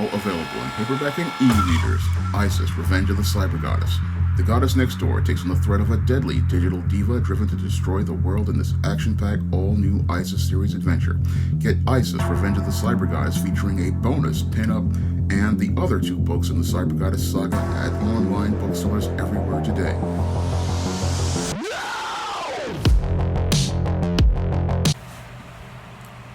now available in paperback and e-readers. Isis, Revenge of the Cyber Goddess. The goddess next door takes on the threat of a deadly digital diva driven to destroy the world in this action-packed, all-new Isis series adventure. Get Isis, Revenge of the Cyber Goddess featuring a bonus pin-up and the other 2 books in the Cyber Goddess saga at online bookstores everywhere today.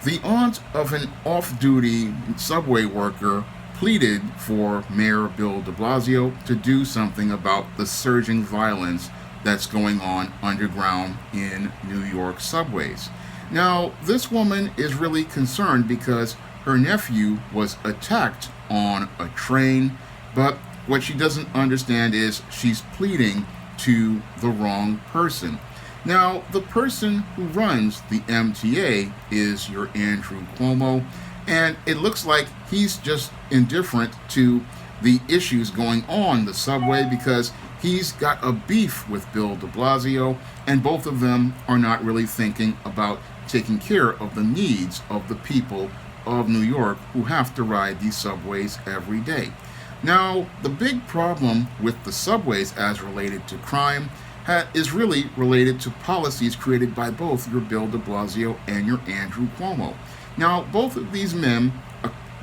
The aunt of an off-duty subway worker pleaded for Mayor Bill de Blasio to do something about the surging violence that's going on underground in New York subways. Now, this woman is really concerned because her nephew was attacked on a train, but what she doesn't understand is she's pleading to the wrong person. Now, the person who runs the MTA is your Andrew Cuomo, and it looks like he's just indifferent to the issues going on the subway because he's got a beef with Bill de Blasio, and both of them are not really thinking about taking care of the needs of the people of New York who have to ride these subways every day. Now, the big problem with the subways as related to crime is really related to policies created by both your Bill de Blasio and your Andrew Cuomo. Now, both of these men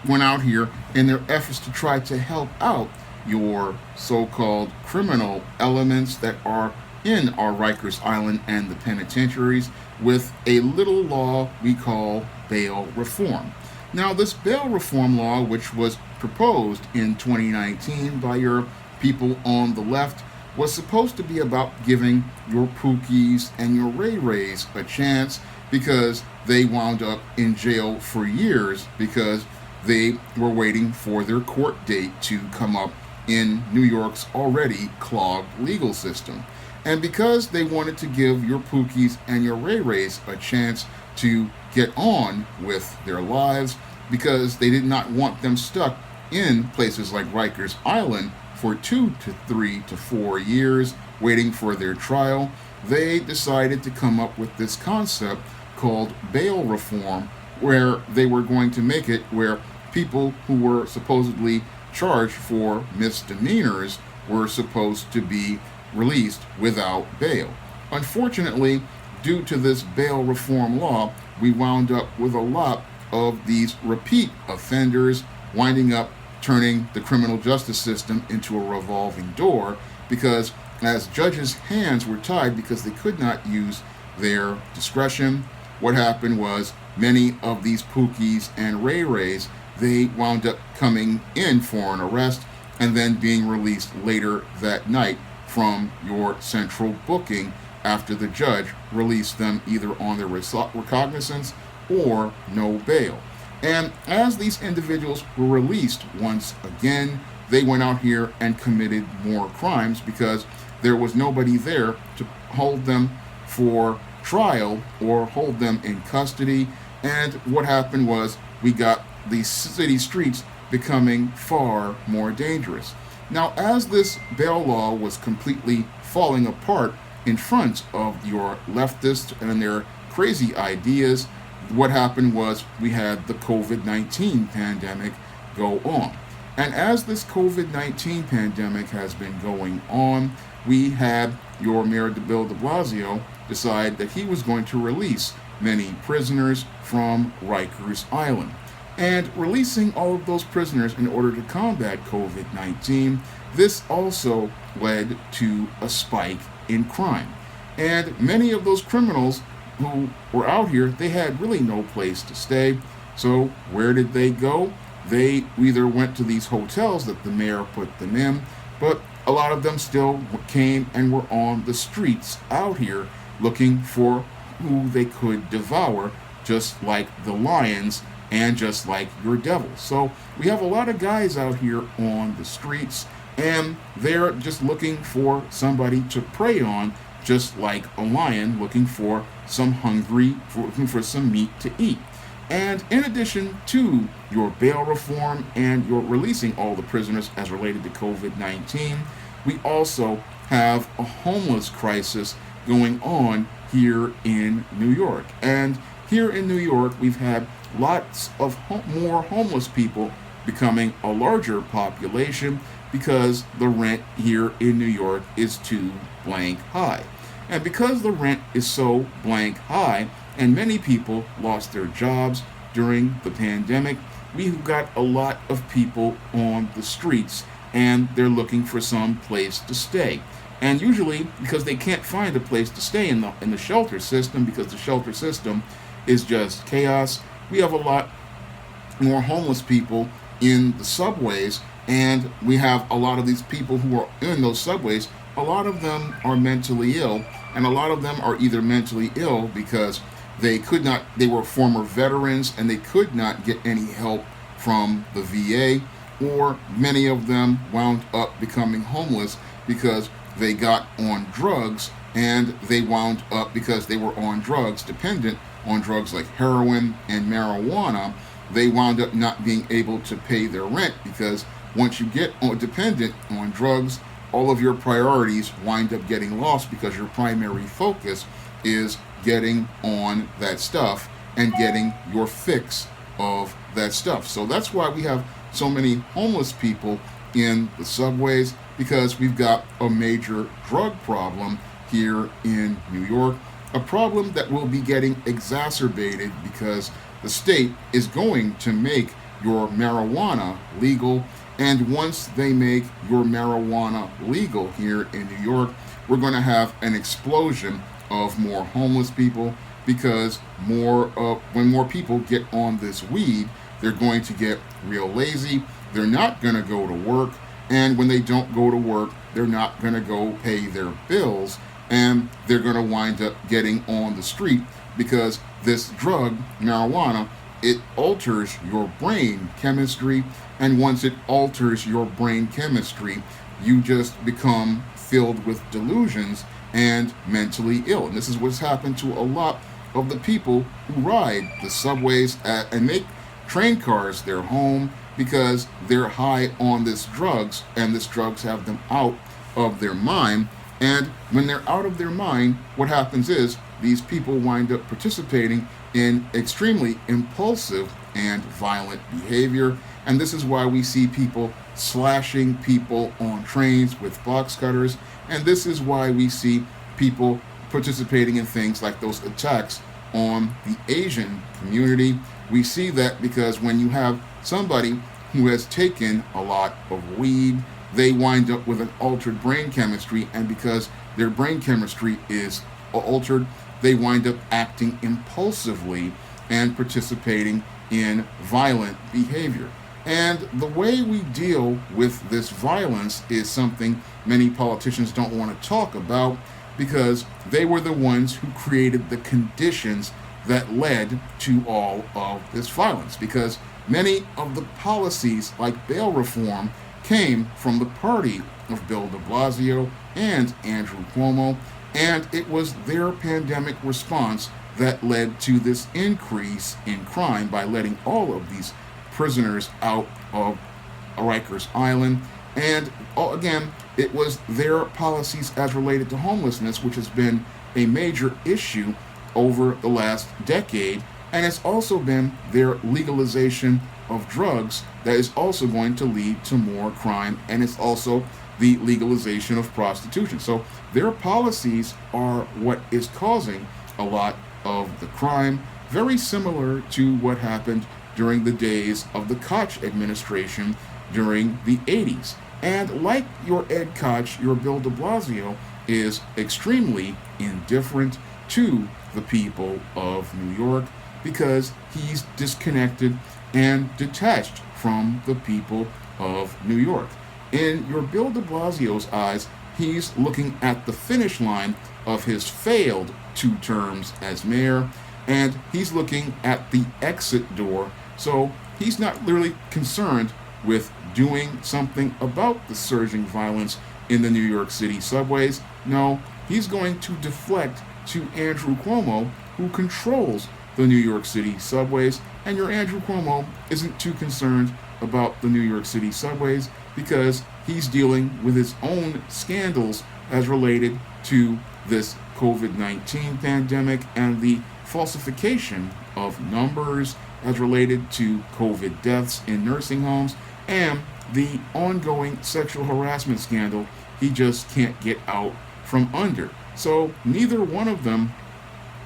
went out here in their efforts to try to help out your so-called criminal elements that are in our Rikers Island and the penitentiaries with a little law we call bail reform. Now, this bail reform law, which was proposed in 2019 by your people on the left, was supposed to be about giving your Pookies and your Ray Rays a chance because they wound up in jail for years because they were waiting for their court date to come up in New York's already clogged legal system. And because they wanted to give your Pookies and your Ray Rays a chance to get on with their lives, because they did not want them stuck in places like Rikers Island for 2 to 3 to 4 years waiting for their trial, they decided to come up with this concept called bail reform, where they were going to make it where people who were supposedly charged for misdemeanors were supposed to be released without bail. Unfortunately, due to this bail reform law, we wound up with a lot of these repeat offenders winding up turning the criminal justice system into a revolving door because as judges' hands were tied because they could not use their discretion, what happened was many of these Pookies and Ray Rays, they wound up coming in for an arrest and then being released later that night from your central booking after the judge released them either on their recognizance or no bail. And as these individuals were released once again, they went out here and committed more crimes because there was nobody there to hold them for trial or hold them in custody. And what happened was we got the city streets becoming far more dangerous. Now, as this bail law was completely falling apart in front of your leftists and their crazy ideas, what happened was we had the COVID-19 pandemic go on. And as this COVID-19 pandemic has been going on, we had your Mayor Bill de Blasio decide that he was going to release many prisoners from Rikers Island. And releasing all of those prisoners in order to combat COVID-19, this also led to a spike in crime. And many of those criminals who were out here, they had really no place to stay. So where did they go? They either went to these hotels that the mayor put them in, but a lot of them still came and were on the streets out here looking for who they could devour, just like the lions and just like your devils. So we have a lot of guys out here on the streets, and they're just looking for somebody to prey on, just like a lion looking for looking for some meat to eat. And in addition to your bail reform and your releasing all the prisoners as related to COVID-19, we also have a homeless crisis going on here in New York. And here in New York, we've had lots of more homeless people becoming a larger population because the rent here in New York is too blank high. And because the rent is so blank high, and many people lost their jobs during the pandemic, we've got a lot of people on the streets and they're looking for some place to stay. And usually, because they can't find a place to stay in the shelter system, because the shelter system is just chaos, we have a lot more homeless people in the subways, and we have a lot of these people who are in those subways. A lot of them are mentally ill, and a lot of them are either mentally ill because they were former veterans and they could not get any help from the VA, or many of them wound up becoming homeless because they got on drugs, and they wound up, because they were on drugs, dependent on drugs like heroin and marijuana, they wound up not being able to pay their rent, because once you get dependent on drugs, all of your priorities wind up getting lost because your primary focus is getting on that stuff and getting your fix of that stuff. So that's why we have so many homeless people in the subways, because we've got a major drug problem here in New York, a problem that will be getting exacerbated because the state is going to make your marijuana legal. And once they make your marijuana legal here in New York, we're going to have an explosion of more homeless people, because when more people get on this weed, they're going to get real lazy. They're not going to go to work. And when they don't go to work, they're not going to go pay their bills, and they're going to wind up getting on the street, because this drug, marijuana, it alters your brain chemistry. And once it alters your brain chemistry, you just become filled with delusions and mentally ill. And this is what's happened to a lot of the people who ride the subways and make train cars their home, because they're high on this drugs, and this drugs have them out of their mind. And when they're out of their mind, what happens is these people wind up participating in extremely impulsive and violent behavior. And this is why we see people slashing people on trains with box cutters. And this is why we see people participating in things like those attacks on the Asian community. We see that because when you have somebody who has taken a lot of weed, they wind up with an altered brain chemistry, and because their brain chemistry is altered, they wind up acting impulsively and participating in violent behavior. And the way we deal with this violence is something many politicians don't want to talk about, because they were the ones who created the conditions that led to all of this violence. Because many of the policies, like bail reform, came from the party of Bill de Blasio and Andrew Cuomo, and it was their pandemic response that led to this increase in crime by letting all of these prisoners out of Rikers Island. And again, it was their policies as related to homelessness, which has been a major issue over the last decade. And it's also been their legalization of drugs that is also going to lead to more crime. And it's also the legalization of prostitution. So their policies are what is causing a lot of the crime, very similar to what happened during the days of the Koch administration during the 80s. And like your Ed Koch, your Bill de Blasio is extremely indifferent to the people of New York, because he's disconnected and detached from the people of New York. In your Bill de Blasio's eyes, he's looking at the finish line of his failed 2 terms as mayor, and he's looking at the exit door. So he's not really concerned with doing something about the surging violence in the New York City subways. No, he's going to deflect to Andrew Cuomo, who controls the New York City subways. And your Andrew Cuomo isn't too concerned about the New York City subways, because he's dealing with his own scandals as related to this COVID-19 pandemic and the falsification of numbers as related to COVID deaths in nursing homes and the ongoing sexual harassment scandal he just can't get out from under. So neither one of them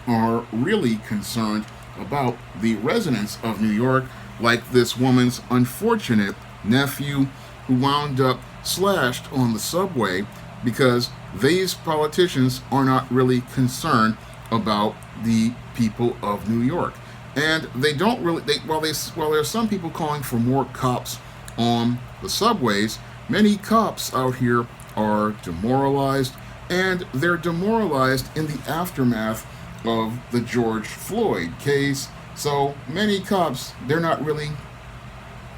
are really concerned about the residents of New York, like this woman's unfortunate nephew who wound up slashed on the subway, because these politicians are not really concerned about the people of New York. And they don't really, while there are some people calling for more cops on the subways, many cops out here are demoralized, and they're demoralized in the aftermath of the George Floyd case. So many cops, they're not really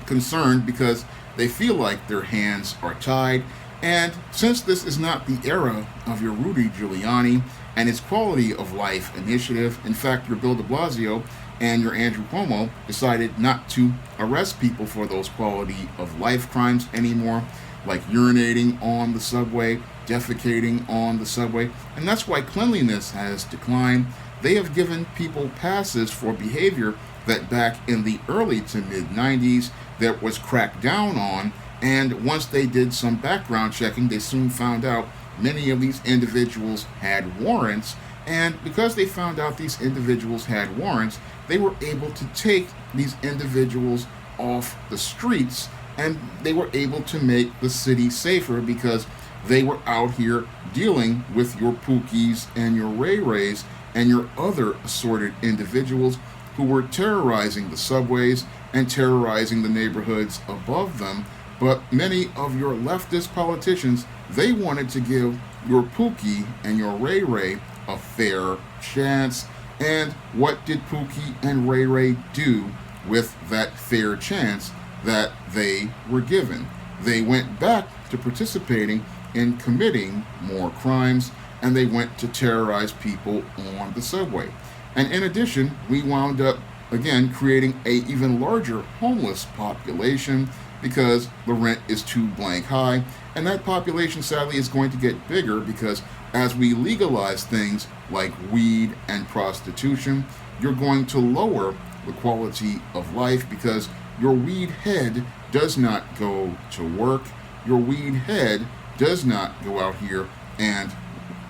concerned because they feel like their hands are tied. And since this is not the era of your Rudy Giuliani and his quality of life initiative, in fact, your Bill de Blasio and your Andrew Cuomo decided not to arrest people for those quality of life crimes anymore, like urinating on the subway, defecating on the subway, and that's why cleanliness has declined. They have given people passes for behavior that back in the early to mid 90s that was cracked down on, and once they did some background checking, they soon found out many of these individuals had warrants, and because they found out these individuals had warrants, they were able to take these individuals off the streets, and they were able to make the city safer because they were out here dealing with your Pookies and your Ray Rays and your other assorted individuals who were terrorizing the subways and terrorizing the neighborhoods above them. But many of your leftist politicians, they wanted to give your Pookie and your Ray Ray a fair chance. And what did Pookie and Ray Ray do with that fair chance that they were given? They went back to participating in committing more crimes, and they went to terrorize people on the subway. And in addition, we wound up again creating a even larger homeless population because the rent is too blank high, and that population sadly is going to get bigger because as we legalize things like weed and prostitution, you're going to lower the quality of life because your weed head does not go to work. Your weed head does not go out here and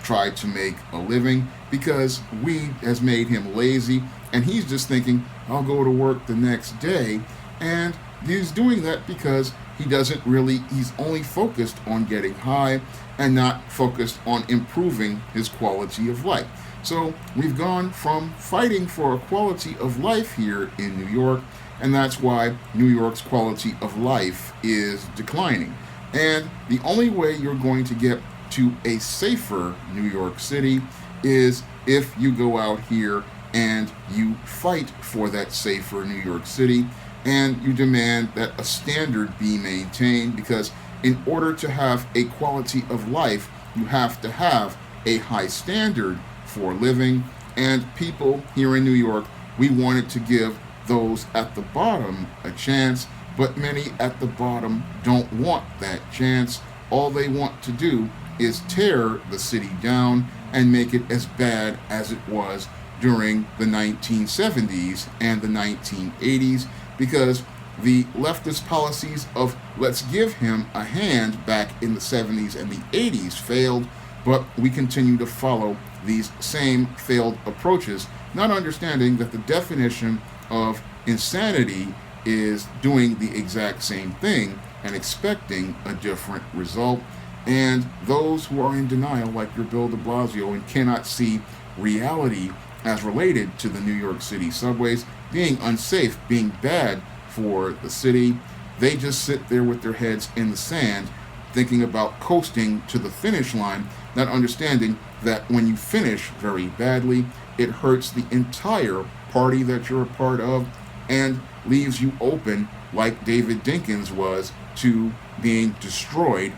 try to make a living because weed has made him lazy, and he's just thinking, I'll go to work the next day. And he's doing that because he's only focused on getting high and not focused on improving his quality of life. So we've gone from fighting for a quality of life here in New York, and that's why New York's quality of life is declining. And the only way you're going to get to a safer New York City is if you go out here and you fight for that safer New York City, and you demand that a standard be maintained, because in order to have a quality of life, you have to have a high standard for living. And people here in New York, we wanted to give those at the bottom a chance, but many at the bottom don't want that chance. All they want to do is tear the city down and make it as bad as it was during the 1970s and the 1980s, because the leftist policies of let's give him a hand back in the 70s and the 80s failed, but we continue to follow these same failed approaches, not understanding that the definition of insanity is doing the exact same thing and expecting a different result. And those who are in denial, like your Bill de Blasio, and cannot see reality as related to the New York City subways being unsafe, being bad for the city, they just sit there with their heads in the sand, thinking about coasting to the finish line, not understanding that when you finish very badly, it hurts the entire party that you're a part of and leaves you open, like David Dinkins was, to being destroyed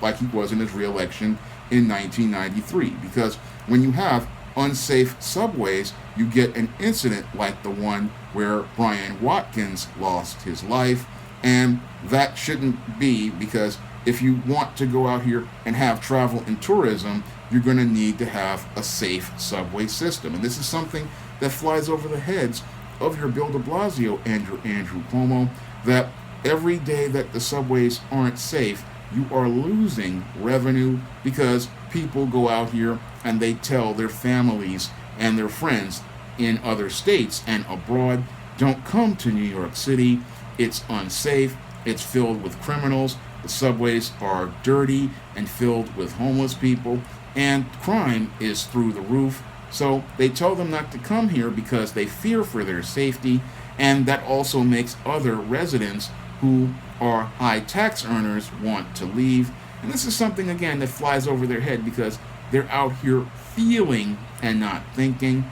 like he was in his re-election in 1993. Because when you have unsafe subways, you get an incident like the one where Brian Watkins lost his life, and that shouldn't be, because if you want to go out here and have travel and tourism, you're going to need to have a safe subway system. And this is something that flies over the heads of your Bill de Blasio and your Andrew Cuomo, that every day that the subways aren't safe, you are losing revenue because people go out here and they tell their families and their friends in other states and abroad, don't come to New York City. It's unsafe. It's filled with criminals. The subways are dirty and filled with homeless people, and crime is through the roof. So they tell them not to come here because they fear for their safety, and that also makes other residents who are high tax earners want to leave. And this is something, again, that flies over their head because they're out here feeling and not thinking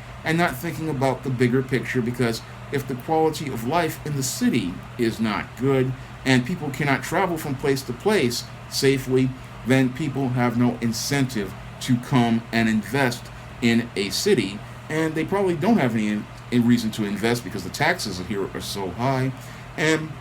about the bigger picture, because if the quality of life in the city is not good and people cannot travel from place to place safely, then people have no incentive to come and invest in a city, and they probably don't have any reason to invest because the taxes here are so high. And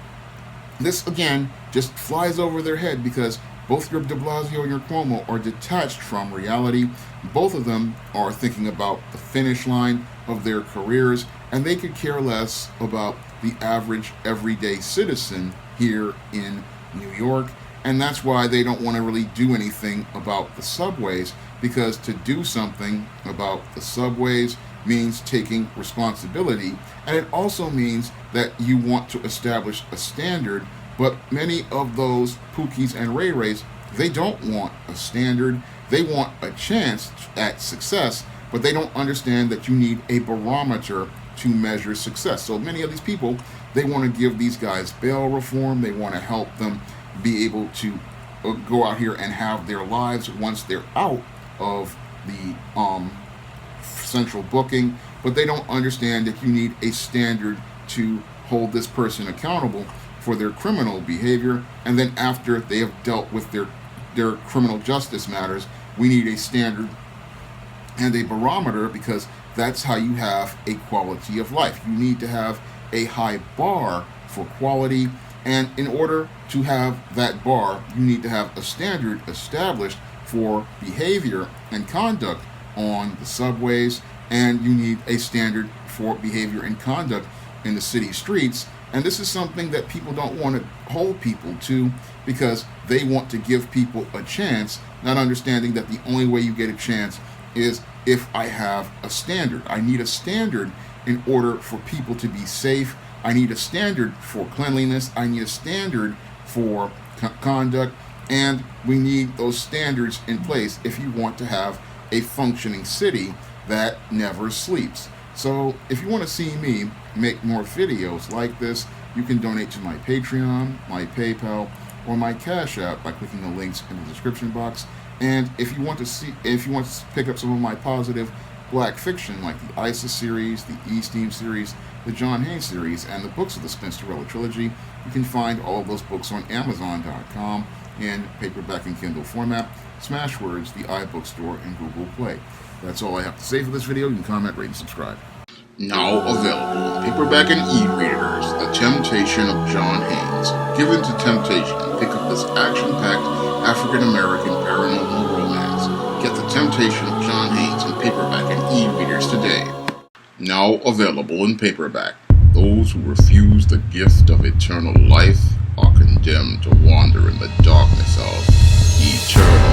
this, again, just flies over their head because both your de Blasio and your Cuomo are detached from reality. Both of them are thinking about the finish line of their careers, and they could care less about the average everyday citizen here in New York. And that's why they don't want to really do anything about the subways, because to do something about the subways means taking responsibility, and it also means that you want to establish a standard. But many of those Pookies and Ray Rays, they don't want a standard. They want a chance at success, but they don't understand that you need a barometer to measure success. So many of these people, they want to give these guys bail reform. They want to help them be able to go out here and have their lives once they're out of the central booking, but they don't understand that you need a standard to hold this person accountable for their criminal behavior, and then after they have dealt with their criminal justice matters, we need a standard and a barometer, because that's how you have a quality of life. You need to have a high bar for quality, and in order to have that bar, you need to have a standard established for behavior and conduct on the subways, and you need a standard for behavior and conduct in the city streets. And this is something that people don't want to hold people to, because they want to give people a chance, not understanding that the only way you get a chance is if I have a standard. I need a standard in order for people to be safe. I need a standard for cleanliness. I need a standard for conduct. And we need those standards in place if you want to have a functioning city that never sleeps. So if you want to see me make more videos like this, you can donate to my Patreon, my PayPal, or my Cash App by clicking the links in the description box. And if you want to pick up some of my positive black fiction, like the ISIS series, the E-Steam series, the John Haynes series, and the books of the Spinsterella trilogy, you can find all of those books on Amazon.com in paperback and Kindle format, Smashwords, the iBookstore, and Google Play. That's all I have to say for this video. You can comment, rate, and subscribe. Now available in paperback and e-readers, The Temptation of John Haynes. Give in to temptation and pick up this action-packed African-American paranormal romance. Get The Temptation of John Haynes in paperback and e-readers today. Now available in paperback. Those who refuse the gift of eternal life are condemned to wander in the darkness of eternity.